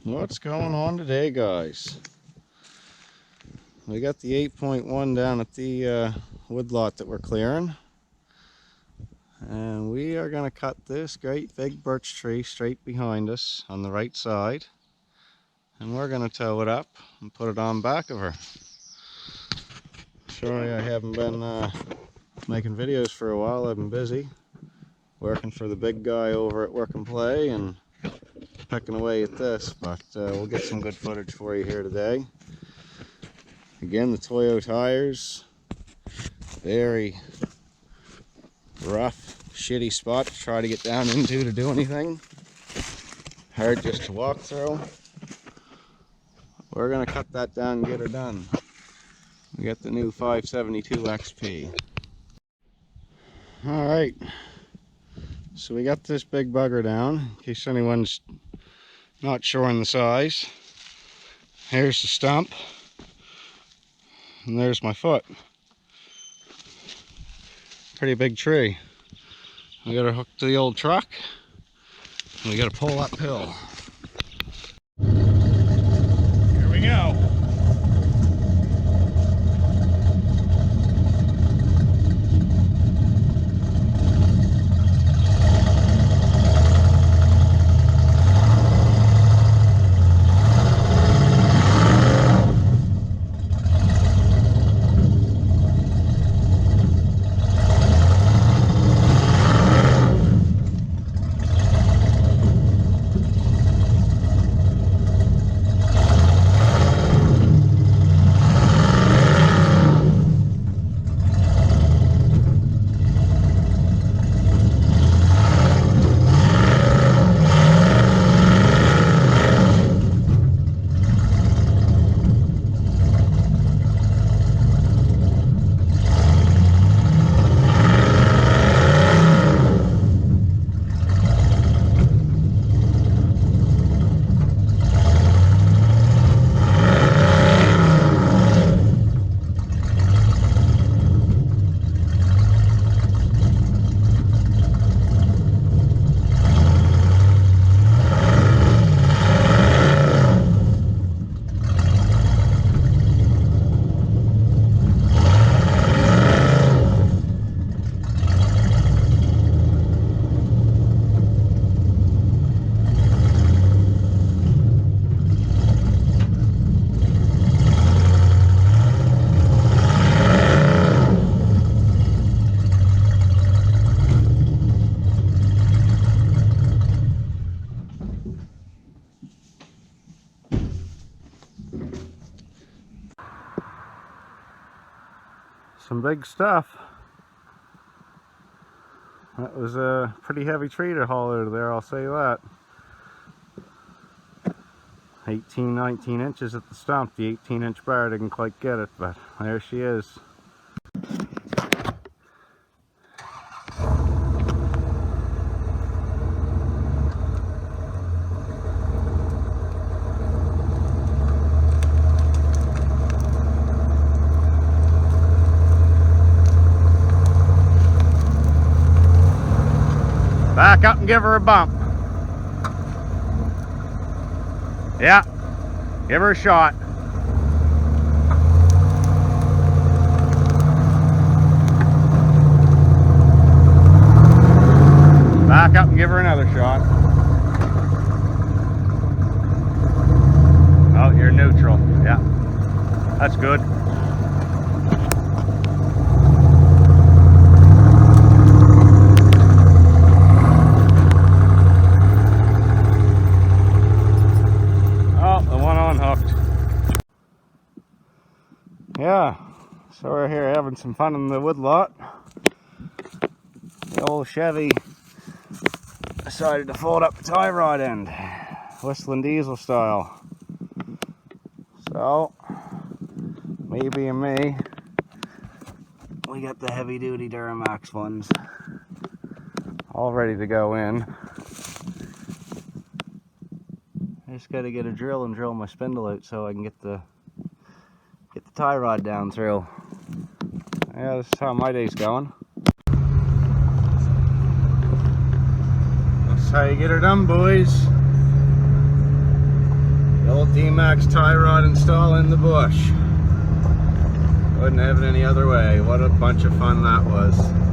What's going on today, guys? We got the 8.1 down at the woodlot that we're clearing, and we are going to cut this great big birch tree straight behind us on the right side, and we're going to tow it up and put it on back of her. Sorry I haven't been making videos for a while. I've been busy working for the big guy over at Work and Play and pecking away at this, but we'll get some good footage for you here today. Again, the Toyo tires, very rough, shitty spot to try to get down into to do anything. Hard just to walk through. We're gonna cut that down and get her done. We got the new 572 XP. Alright, so we got this big bugger down, in case anyone's not sure on the size. Here's the stump, and there's my foot. Pretty big tree. We got her hooked to the old truck, and we got to pull uphill. Here we go. Some big stuff. That was a pretty heavy tree to haul out of there, I'll say that. 19 inches at the stump. The 18-inch bar didn't quite get it, but there she is. Back up and give her a bump. Yeah, give her a shot. Back up and give her another shot. Oh, you're neutral. Yeah, that's good. Yeah, so we're here having some fun in the woodlot. The old Chevy decided to fold up the tie rod end, whistling diesel style. So, me being me, we got the heavy duty Duramax ones all ready to go in. I just got to get a drill and drill my spindle out so I can get the tie rod down through. Yeah, this is how my day's going. That's how you get her done, boys. D-Max tie rod install in the bush. Wouldn't have it any other way. What a bunch of fun that was.